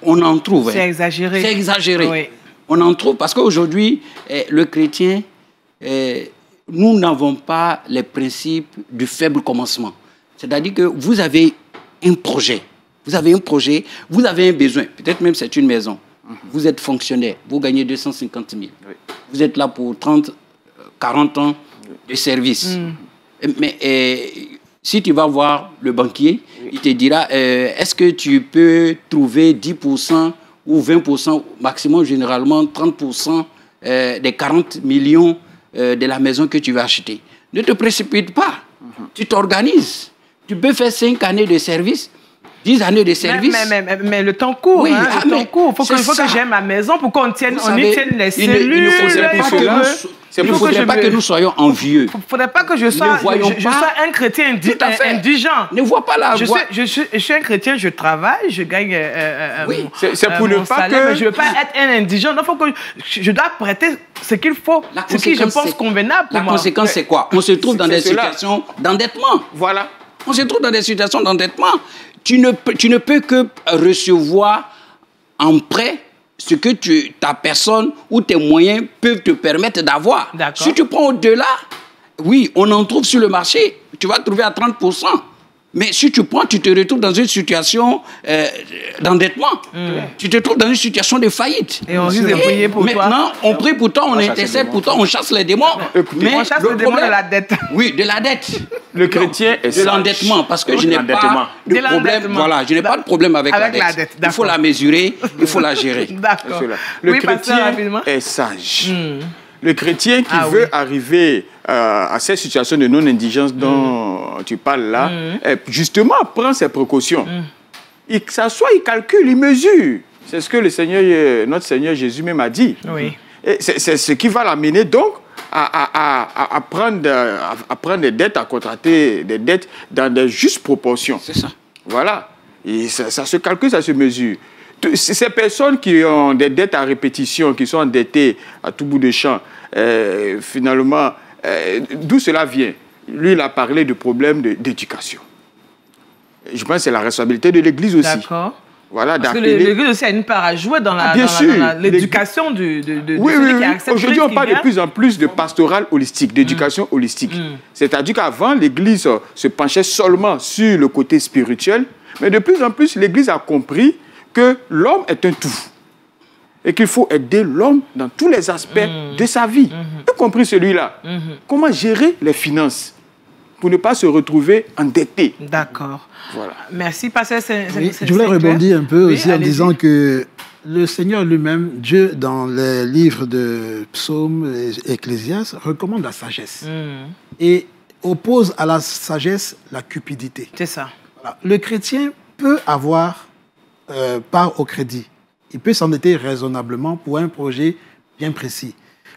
On en trouve. C'est exagéré. C'est exagéré. Oui. On en trouve parce qu'aujourd'hui, le chrétien... nous n'avons pas les principes du faible commencement. C'est-à-dire que vous avez un projet, vous avez un besoin, peut-être même c'est une maison. Vous êtes fonctionnaire, vous gagnez 250 000. Oui. Vous êtes là pour 30, 40 ans de service. Mais si tu vas voir le banquier, il te dira, est-ce que tu peux trouver 10% ou 20%, maximum généralement 30% des 40 millions de la maison que tu vas acheter. Ne te précipite pas. Tu t'organises. Tu peux faire 5 années de service, 10 années de service. Mais le temps court. Oui, le temps court. Il faut que j'aime ma maison pour qu'on y tienne les cellules. Il ne faudrait pas que nous soyons envieux. Il ne faudrait pas que je sois un chrétien indigent. Ne vois pas la voie. Je suis un chrétien, je travaille, je gagne c'est pour ne pas salaire, mais je ne veux pas être un indigent. Donc, je dois prêter ce qu'il faut, ce qui je pense convenable pour moi. La conséquence, c'est quoi? On se trouve dans des situations d'endettement. Voilà. On se trouve dans des situations d'endettement. Tu ne peux que recevoir en prêt ce que ta personne ou tes moyens peuvent te permettre d'avoir. Si tu prends au-delà, oui, on en trouve sur le marché, tu vas trouver à 30%. Mais si tu prends, tu te retrouves dans une situation d'endettement. Tu te trouves dans une situation de faillite. Et on risque de prier pour toi. Maintenant, on prie pour toi, on intercède pour toi, on chasse les démons. Mais on chasse les démons de la dette. Oui, de la dette. Le chrétien est de l'endettement, parce que je n'ai pas de problème. Voilà, je n'ai pas de problème avec la dette. Il faut la mesurer, il faut la gérer. D'accord. Le chrétien est sage. Le chrétien qui veut arriver à cette situation de non-indigence dont tu parles là, justement, prend ses précautions. Il s'assoit, il calcule, il mesure. C'est ce que notre Seigneur Jésus même a dit. C'est ce qui va l'amener donc à prendre des dettes, à contracter des dettes dans des justes proportions. C'est ça. Voilà. Et ça se calcule, ça se mesure. Ces personnes qui ont des dettes à répétition, qui sont endettées à tout bout de champ, finalement, d'où cela vient? Lui, il a parlé de problèmes d'éducation. Je pense que c'est la responsabilité de l'Église aussi. D'accord. Voilà, parce que l'Église aussi a une part à jouer dans l'éducation de celui qui accepte. Aujourd'hui, on parle de plus en plus de pastoral holistique, d'éducation holistique. C'est-à-dire qu'avant, l'Église se penchait seulement sur le côté spirituel, mais de plus en plus, l'Église a compris que l'homme est un tout et qu'il faut aider l'homme dans tous les aspects de sa vie, y compris celui-là. Comment gérer les finances pour ne pas se retrouver endetté. D'accord. Voilà. Merci, Pasteur. Je voulais rebondir un peu aussi en disant que le Seigneur lui-même, Dieu, dans les livres de Psaumes et Ecclésiastes, recommande la sagesse. Et oppose à la sagesse la cupidité. C'est ça. Voilà. Le chrétien peut avoir part au crédit. Il peut s'endetter raisonnablement pour un projet bien précis.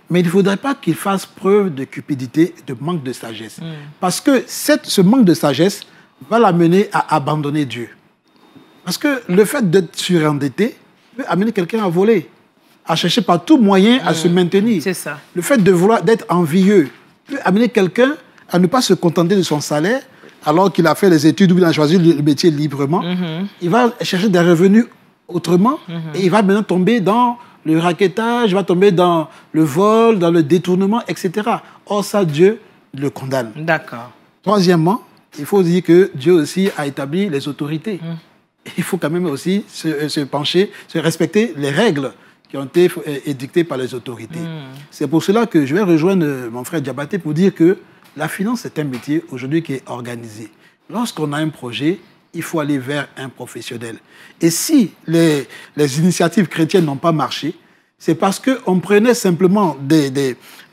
Mais il ne faudrait pas qu'il fasse preuve de cupidité, de manque de sagesse. Parce que ce manque de sagesse va l'amener à abandonner Dieu. Parce que le fait d'être surendetté peut amener quelqu'un à voler, à chercher par tout moyen à se maintenir. C'est ça. Le fait de vouloir d'être envieux peut amener quelqu'un à ne pas se contenter de son salaire, alors qu'il a fait les études ou il a choisi le métier librement. Il va chercher des revenus autrement et il va maintenant tomber dans le rackettage, il va tomber dans le vol, dans le détournement, etc. Or, ça, Dieu le condamne. D'accord. Troisièmement, il faut dire que Dieu aussi a établi les autorités. Il faut quand même aussi se pencher, se respecter les règles qui ont été édictées par les autorités. C'est pour cela que je vais rejoindre mon frère Diabaté pour dire que la finance est un métier aujourd'hui qui est organisé. Lorsqu'on a un projet, il faut aller vers un professionnel. Et si les initiatives chrétiennes n'ont pas marché, c'est parce qu'on prenait simplement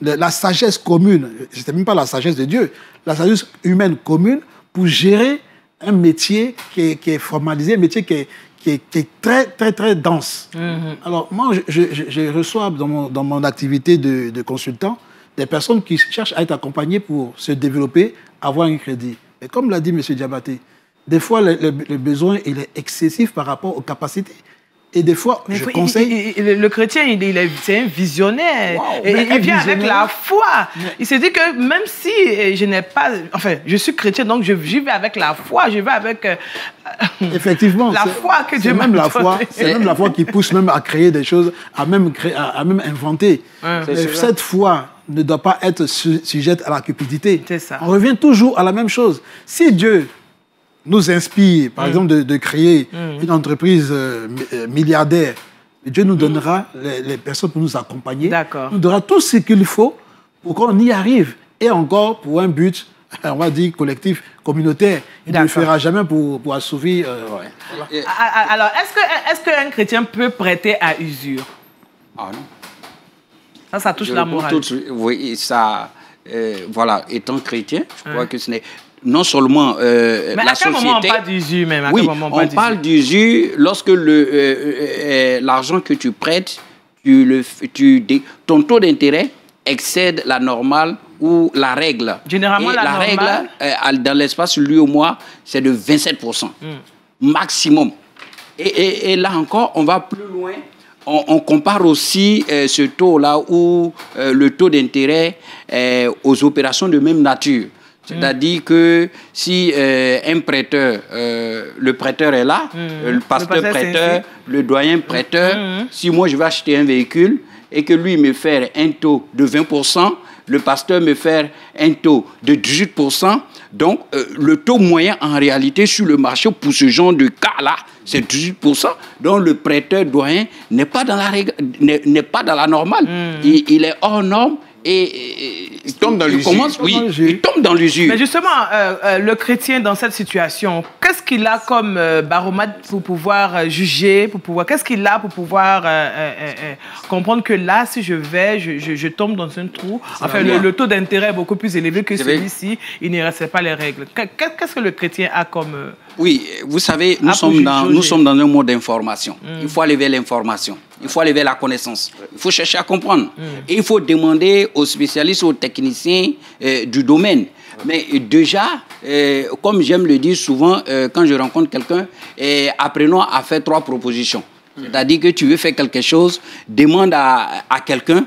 la sagesse commune, ce n'était même pas la sagesse de Dieu, la sagesse humaine commune pour gérer un métier qui est formalisé, un métier qui est très, très, très dense. Alors, moi, je reçois dans mon activité de consultant des personnes qui cherchent à être accompagnées pour se développer, avoir un crédit. Et comme l'a dit M. Diabaté, des fois, le besoin il est excessif par rapport aux capacités. Et des fois, je conseille... Le chrétien, c'est un visionnaire. Wow, il vient avec la foi. Il se dit que même si je n'ai pas... Enfin, je suis chrétien, donc j'y vais avec la foi. Je vais avec... Effectivement. La foi que Dieu m'a donnée. C'est même la foi qui pousse même à créer des choses, à même inventer. Cette foi ne doit pas être sujette à la cupidité. C'est ça. On revient toujours à la même chose. Si Dieu nous inspire, par exemple, de créer une entreprise milliardaire, Dieu nous donnera les personnes pour nous accompagner. D'accord. Nous donnera tout ce qu'il faut pour qu'on y arrive. Et encore pour un but, on va dire, collectif, communautaire. Il ne le fera jamais pour assouvir... Voilà. Alors, est-ce qu'un chrétien peut prêter à usure? Ah non. Ça touche la morale. Oui, ça... voilà, étant chrétien, je crois que ce n'est... Non seulement mais à quel moment on parle d'usure même? Oui, on parle d'usure lorsque l'argent que tu prêtes, ton taux d'intérêt excède la normale ou la règle. Généralement, la règle, dans l'espace lui au mois, c'est de 27%. Maximum. Et là encore, on va plus loin. On compare aussi ce taux-là ou le taux d'intérêt aux opérations de même nature. C'est-à-dire que si un prêteur, le prêteur est là, le pasteur prêteur, le doyen prêteur, si moi je vais acheter un véhicule et que lui me fait un taux de 20%, le pasteur me fait un taux de 18%, donc le taux moyen en réalité sur le marché pour ce genre de cas-là, c'est 18%. Donc le prêteur doyen n'est pas dans la normale. Il est hors norme. et il tombe dans l'usure. Il tombe dans l'usure. Mais justement, le chrétien dans cette situation, qu'est-ce qu'il a comme baromètre pour pouvoir juger, qu'est-ce qu'il a pour pouvoir comprendre que là, si je tombe dans un trou, enfin, le taux d'intérêt est beaucoup plus élevé que celui-ci, il ne respecte pas les règles. Qu'est-ce que le chrétien a comme... Oui, vous savez, nous sommes dans un monde d'information. Il faut aller vers l'information. Il faut aller vers la connaissance. Il faut chercher à comprendre. Et il faut demander aux spécialistes, aux techniciens du domaine. Mais déjà, comme j'aime le dire souvent, quand je rencontre quelqu'un, apprenons à faire 3 propositions. C'est-à-dire que tu veux faire quelque chose, demande à quelqu'un,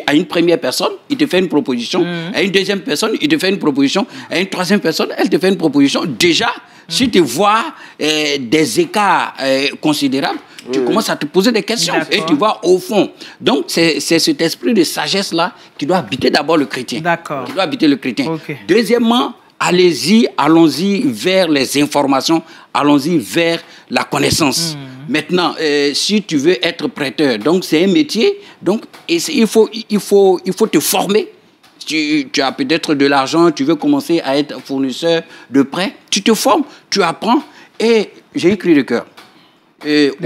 à une première personne, il te fait une proposition. À une deuxième personne, il te fait une proposition. À une troisième personne, elle te fait une proposition. Déjà, si tu vois des écarts considérables, tu commences à te poser des questions et tu vois au fond. Donc, c'est cet esprit de sagesse-là qui doit habiter d'abord le chrétien. D'accord. Qui doit habiter le chrétien. Okay. Deuxièmement, allons-y vers les informations, allons-y vers la connaissance. Maintenant, si tu veux être prêteur, donc c'est un métier, donc il faut te former. Tu as peut-être de l'argent, tu veux commencer à être fournisseur de prêts, tu te formes, tu apprends. Et j'ai un cri de cœur.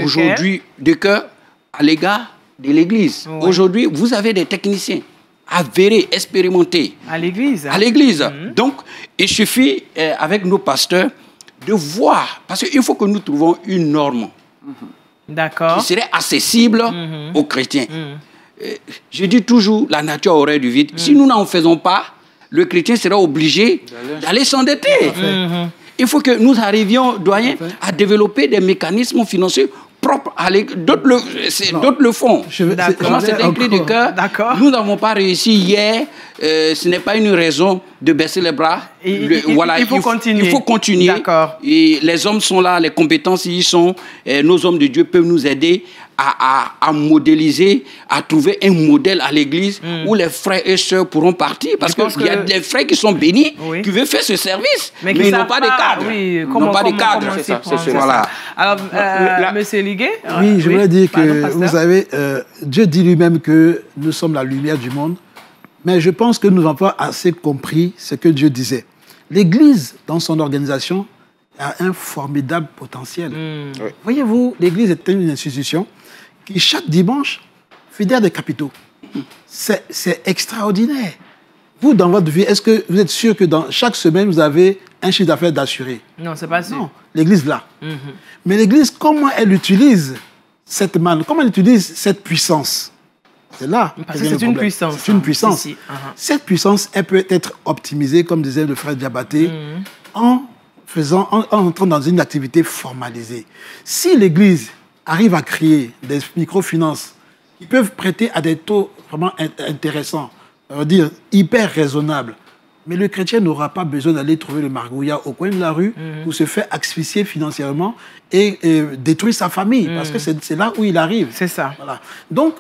Aujourd'hui, de cœur à l'égard de l'Église. Ouais. Aujourd'hui, vous avez des techniciens avérés, expérimentés. À l'Église. À l'Église. Donc, il suffit, avec nos pasteurs, de voir. Parce qu'il faut que nous trouvions une norme qui serait accessible aux chrétiens. Je dis toujours, la nature aurait du vide. Si nous n'en faisons pas, le chrétien sera obligé d'aller s'endetter. Il faut que nous arrivions, doyens, à développer des mécanismes financiers propres à d'autres le font. Comment c'est un cri de cœur. Nous n'avons pas réussi hier. Ce n'est pas une raison de baisser les bras. Il faut continuer. Il faut continuer. Et les hommes sont là, les compétences y sont. Et nos hommes de Dieu peuvent nous aider à modéliser, à trouver un modèle à l'église où les frères et sœurs pourront partir. Parce qu'il y a des frères qui sont bénis, qui veulent faire ce service, mais ils n'ont pas de cadre. Ils n'ont pas de cadre. Voilà. Alors, Monsieur Liguet, oui, je voulais dire que, vous savez, Dieu dit lui-même que nous sommes la lumière du monde, mais je pense que nous n'avons pas assez compris ce que Dieu disait. L'Église, dans son organisation, a un formidable potentiel. Voyez-vous, l'Église est une institution qui, chaque dimanche, fédère des capitaux. C'est extraordinaire. Vous, dans votre vie, est-ce que vous êtes sûr que dans chaque semaine, vous avez un chiffre d'affaires d'assuré? Non, c'est pas sûr. Non, l'Église là. Mais l'Église, comment elle utilise cette manne, comment elle utilise cette puissance? C'est là. Parce que c'est une puissance. C'est une puissance. Cette puissance, elle peut être optimisée, comme disait le frère Diabaté, en entrant dans une activité formalisée. Si l'Église arrive à créer des microfinances qui peuvent prêter à des taux vraiment intéressants, on va dire hyper raisonnables, mais le chrétien n'aura pas besoin d'aller trouver le margouillat au coin de la rue pour se faire asphyxier financièrement et détruire sa famille, parce que c'est là où il arrive. C'est ça. Voilà. Donc,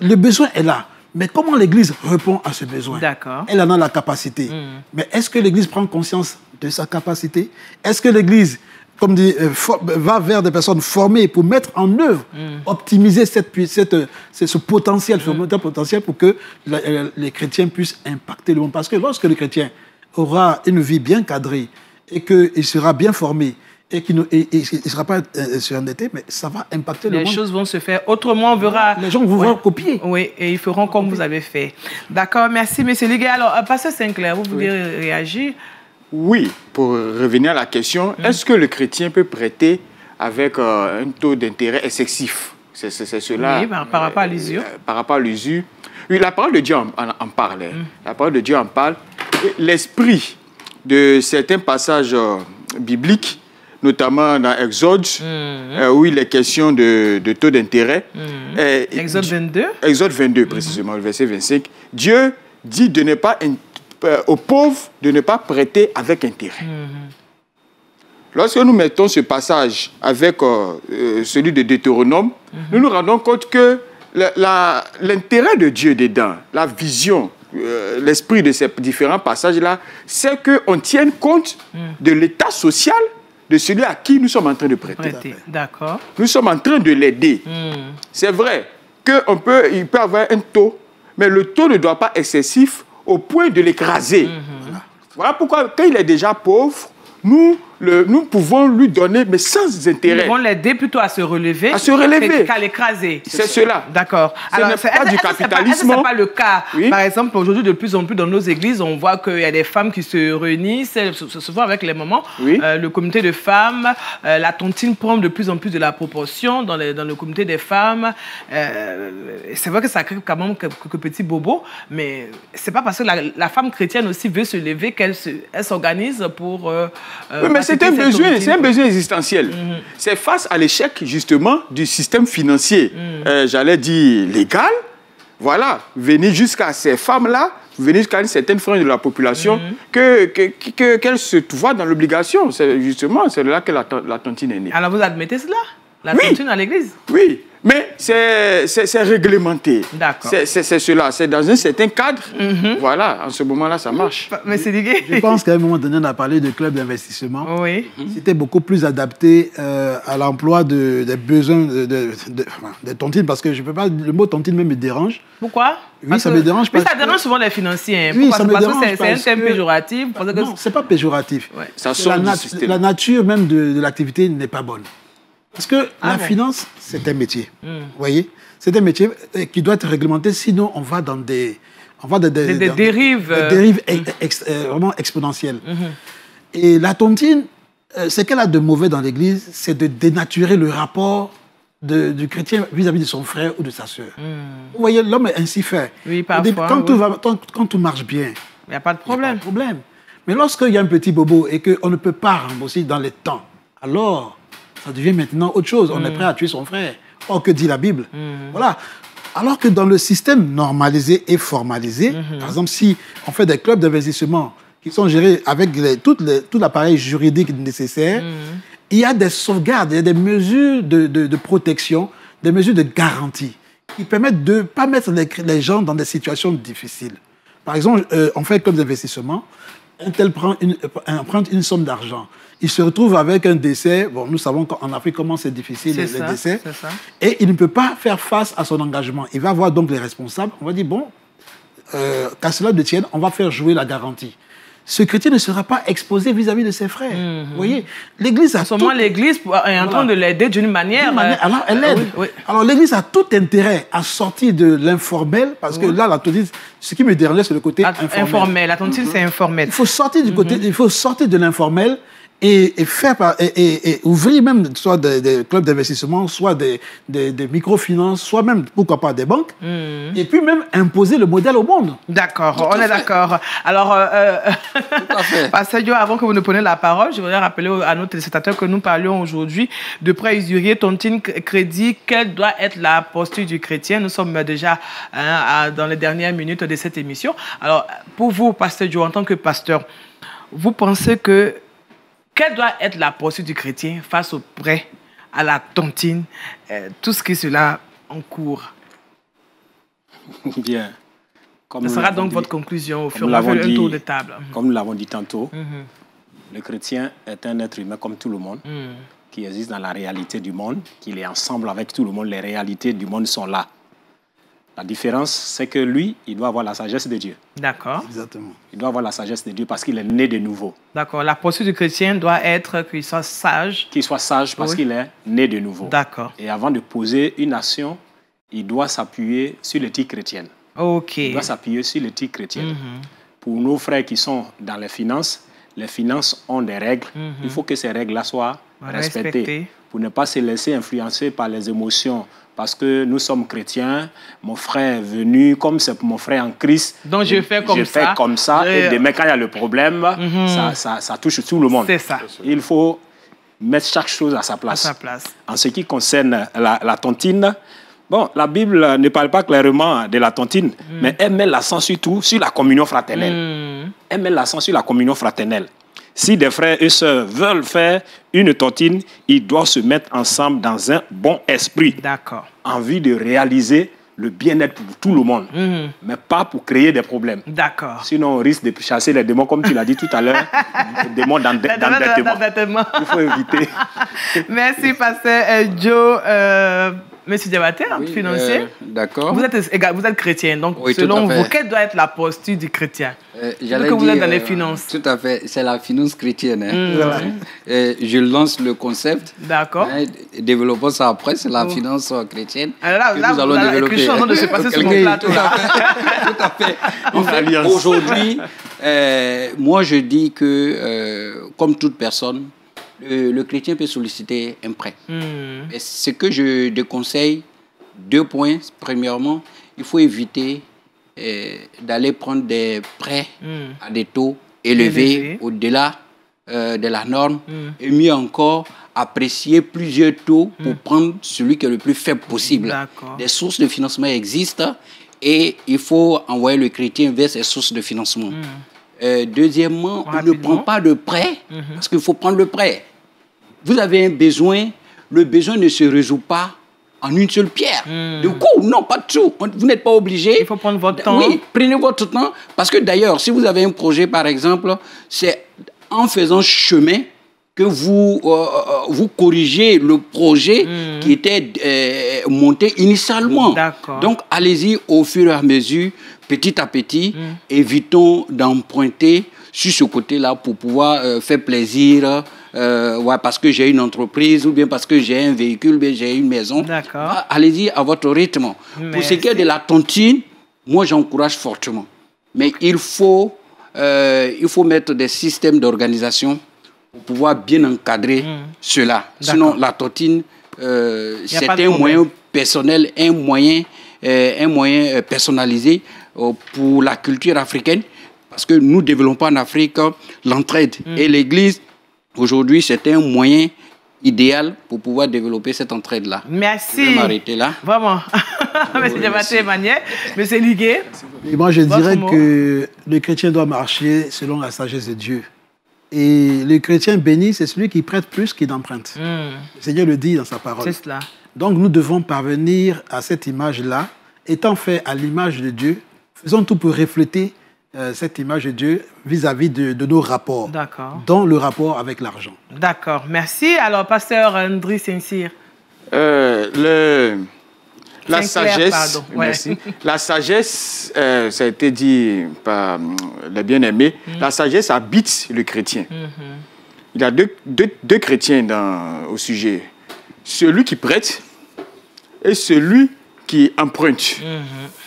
le besoin est là. Mais comment l'Église répond à ce besoin? Elle en a la capacité. Mais est-ce que l'Église prend conscience de sa capacité? Est-ce que l'Église, comme dit, va vers des personnes formées pour mettre en œuvre, optimiser ce potentiel, potentiel pour que les chrétiens puissent impacter le monde? Parce que lorsque le chrétien aura une vie bien cadrée et qu'il sera bien formé, et qu'il ne sera pas surendetté, mais ça va impacter le monde. Les choses vont se faire autrement, on verra. Les gens vont copier. Oui, et ils feront comme vous avez fait. D'accord, merci, M. Liguet. Alors, Pasteur Sinclair, vous voulez réagir? Oui, pour revenir à la question, est-ce que le chrétien peut prêter avec un taux d'intérêt excessif? C'est cela. Oui, par rapport à l'usure. Par rapport à l'usure. Oui, la parole de Dieu en parle. La parole de Dieu en parle. L'esprit de certains passages bibliques, notamment dans Exode, où il est question de taux d'intérêt. Exode 22. Exode 22, précisément, le verset 25. Dieu dit de ne pas, aux pauvres de ne pas prêter avec intérêt. Lorsque nous mettons ce passage avec celui de Deutéronome, nous nous rendons compte que l'intérêt de Dieu dedans, la vision, l'esprit de ces différents passages-là, c'est qu'on tienne compte de l'état social de celui à qui nous sommes en train de prêter. D'accord. Nous sommes en train de l'aider. C'est vrai qu'il peut avoir un taux mais le taux ne doit pas être excessif au point de l'écraser. Voilà pourquoi, quand il est déjà pauvre, nous pouvons lui donner, mais sans intérêt. Nous pouvons l'aider plutôt à se relever. À se relever. Qu'à l'écraser. C'est cela. D'accord. Alors, ce n'est pas du capitalisme. Ce n'est pas le cas. Oui. Par exemple, aujourd'hui, de plus en plus dans nos églises, on voit qu'il y a des femmes qui se réunissent, souvent avec les mamans. Oui. Le comité de femmes, la tontine prend de plus en plus de la proportion dans le comité des femmes. C'est vrai que ça crée quand même quelques petits bobos, mais c'est pas parce que la femme chrétienne aussi veut se lever qu'elle s'organise pour... oui, mais c'est un besoin existentiel. C'est face à l'échec, justement, du système financier, j'allais dire légal, voilà, venir jusqu'à ces femmes-là, venir jusqu'à une certaine frange de la population, qu'elles se voient dans l'obligation. C'est justement, c'est là que la tontine est née. Alors vous admettez cela? La tontine à l'église? Oui, mais c'est réglementé. D'accord. C'est cela, c'est dans un certain cadre. Voilà, en ce moment-là, ça marche. Mais c'est dégueu. Je pense qu'à un moment donné, on a parlé de club d'investissement. Oui. C'était beaucoup plus adapté à l'emploi des besoins des tontines, parce que je peux pas, le mot tontine même me dérange. Pourquoi? Oui, ça me dérange. Mais ça dérange souvent les financiers. Oui, ça me dérange c'est un thème péjoratif. Non, c'est pas péjoratif. Ouais. Ça sort du système. La nature même de l'activité n'est pas bonne. Parce que la finance, c'est un métier. Vous voyez? C'est un métier qui doit être réglementé, sinon on va dans des dérives. Des dérives vraiment exponentielles. Et la tontine, ce qu'elle a de mauvais dans l'Église, c'est de dénaturer le rapport du chrétien vis-à-vis de son frère ou de sa sœur. Vous voyez, l'homme est ainsi fait. Oui, parfois. Quand tout marche bien, il n'y a pas de problème. Mais lorsqu'il y a un petit bobo et qu'on ne peut pas rembourser dans les temps, alors ça devient maintenant autre chose. On est prêt à tuer son frère. Or, que dit la Bible? Voilà. Alors que dans le système normalisé et formalisé, par exemple, si on fait des clubs d'investissement qui sont gérés avec tout l'appareil juridique nécessaire, il y a des sauvegardes, il y a des mesures de protection, des mesures de garantie qui permettent de ne pas mettre les gens dans des situations difficiles. Par exemple, on fait un club d'investissement, un tel prend une somme d'argent. Il se retrouve avec un décès. Bon, nous savons qu'en Afrique, comment c'est difficile, les décès. Et il ne peut pas faire face à son engagement. Il va voir donc les responsables. On va dire, bon, qu'à cela ne tienne, on va faire jouer la garantie. Ce chrétien ne sera pas exposé vis-à-vis de ses frères. Vous voyez, l'Église a tout... l'Église est en train de l'aider d'une manière... Alors, elle aide. Oui. Alors, l'Église a tout intérêt à sortir de l'informel, parce que là, la tontine, ce qui me dérangeait, c'est le côté informel. La tontine, c'est informel. Il faut sortir du côté, il faut sortir de l'informel et ouvrir même soit des clubs d'investissement, soit des microfinances, soit même, pourquoi pas, des banques, et puis même imposer le modèle au monde. D'accord, on est d'accord. Alors, Pasteur Dio, avant que vous ne preniez la parole, je voudrais rappeler à nos téléspectateurs que nous parlions aujourd'hui de prêt usurier, tontine, crédit. Quelle doit être la posture du chrétien? Nous sommes déjà dans les dernières minutes de cette émission. Alors, pour vous, Pasteur Dio, en tant que pasteur, vous pensez que quelle doit être la posture du chrétien face au prêt, à la tontine, tout ce qui cela encourt? Bien. Ce sera donc votre conclusion au fur et à mesure un tour de table. Comme nous l'avons dit tantôt, le chrétien est un être humain comme tout le monde, qui existe dans la réalité du monde, qu'il est ensemble avec tout le monde. Les réalités du monde sont là. La différence, c'est que lui, il doit avoir la sagesse de Dieu. D'accord. Exactement. Il doit avoir la sagesse de Dieu parce qu'il est né de nouveau. D'accord. La posture du chrétien doit être qu'il soit sage. Qu'il soit sage parce qu'il est né de nouveau. D'accord. Et avant de poser une action, il doit s'appuyer sur l'éthique chrétienne. OK. Il doit s'appuyer sur l'éthique chrétienne. Pour nos frères qui sont dans les finances ont des règles. Il faut que ces règles-là soient respectées pour ne pas se laisser influencer par les émotions. Parce que nous sommes chrétiens, mon frère est venu, comme c'est mon frère en Christ. Donc je fais comme ça. Et demain, quand il y a le problème, ça touche tout le monde. C'est ça. Il faut mettre chaque chose à sa place. En ce qui concerne la tontine, bon, la Bible ne parle pas clairement de la tontine, mais elle met l'accent surtout sur la communion fraternelle. Elle met l'accent sur la communion fraternelle. Si des frères et sœurs veulent faire une tontine, ils doivent se mettre ensemble dans un bon esprit. D'accord. En vue de réaliser le bien-être pour tout le monde, mais pas pour créer des problèmes. D'accord. Sinon, on risque de chasser les démons, comme tu l'as dit tout à l'heure, les démons d'endettement. Il faut éviter. Merci, Pasteur Joe. Monsieur Diabaté, financier. D'accord. Vous êtes chrétien, donc oui, selon vous, quelle doit être la posture du chrétien? J'allais que vous êtes dire, dans les finances. Tout à fait, c'est la finance chrétienne. Voilà. Je lance le concept. D'accord. Développons ça après, c'est la finance chrétienne. Alors là, nous allons développer. Quelque chose en train de se passer sur mon plateau. Tout à fait. En fait, aujourd'hui, moi je dis que, comme toute personne, le chrétien peut solliciter un prêt. Et ce que je déconseille, 2 points. Premièrement, il faut éviter d'aller prendre des prêts à des taux élevés au-delà de la norme. Et mieux encore, apprécier plusieurs taux pour prendre celui qui est le plus faible possible. Des sources de financement existent et il faut envoyer le chrétien vers ces sources de financement. Deuxièmement, on ne prend pas de prêt parce qu'il faut prendre le prêt. Vous avez un besoin, le besoin ne se résout pas en une seule pierre. Du coup, non, pas de tout. Vous n'êtes pas obligé. Il faut prendre votre temps. Oui, prenez votre temps. Parce que d'ailleurs, si vous avez un projet, par exemple, c'est en faisant chemin que vous corrigez le projet qui était monté initialement. Donc, allez-y au fur et à mesure, petit à petit. Évitons d'emprunter sur ce côté-là pour pouvoir faire plaisir, parce que j'ai une entreprise ou bien parce que j'ai un véhicule, bien j'ai une maison. Allez-y à votre rythme. Pour ce qui est de la tontine, moi j'encourage fortement. Mais il faut mettre des systèmes d'organisation pour pouvoir bien encadrer cela. Sinon, la tontine, c'est un moyen personnel, un moyen personnalisé pour la culture africaine. Parce que nous développons en Afrique l'entraide. Et l'Église, aujourd'hui, c'est un moyen idéal pour pouvoir développer cette entraide-là. Merci. Je vais m'arrêter là. Vraiment. Monsieur Diabaté Emmanuel, Monsieur Ligué. Et moi, je dirais que le chrétien doit marcher selon la sagesse de Dieu. Et le chrétien béni, c'est celui qui prête plus qu'il n'emprunte. Le Seigneur le dit dans sa parole. C'est cela. Donc, nous devons parvenir à cette image-là. Étant fait à l'image de Dieu, faisons tout pour refléter cette image de Dieu vis-à-vis de nos rapports, dont le rapport avec l'argent. D'accord, merci. Alors, pasteur Andri Saint-Cyr. La sagesse, merci. La sagesse, ça a été dit par les bien-aimés, la sagesse habite le chrétien. Il y a deux chrétiens au sujet. Celui qui prête et celui qui emprunte.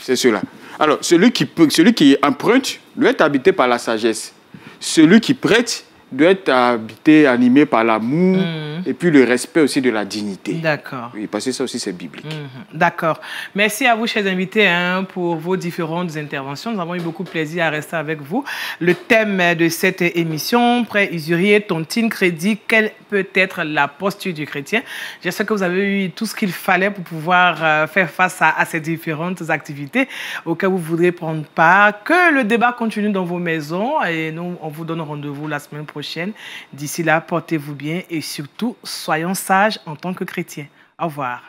C'est cela. Alors, celui qui emprunte doit être habité par la sagesse. Celui qui prête doit être habité, animé par l'amour et puis le respect aussi de la dignité. D'accord. Oui, parce que ça aussi, c'est biblique. D'accord. Merci à vous, chers invités, pour vos différentes interventions. Nous avons eu beaucoup de plaisir à rester avec vous. Le thème de cette émission, prêt usurier, tontine, crédit, quelle peut être la posture du chrétien? J'espère que vous avez eu tout ce qu'il fallait pour pouvoir faire face à ces différentes activités auxquelles vous voudrez prendre part. Que le débat continue dans vos maisons et nous, on vous donne rendez-vous la semaine prochaine. D'ici là, portez-vous bien et surtout, soyons sages en tant que chrétiens. Au revoir.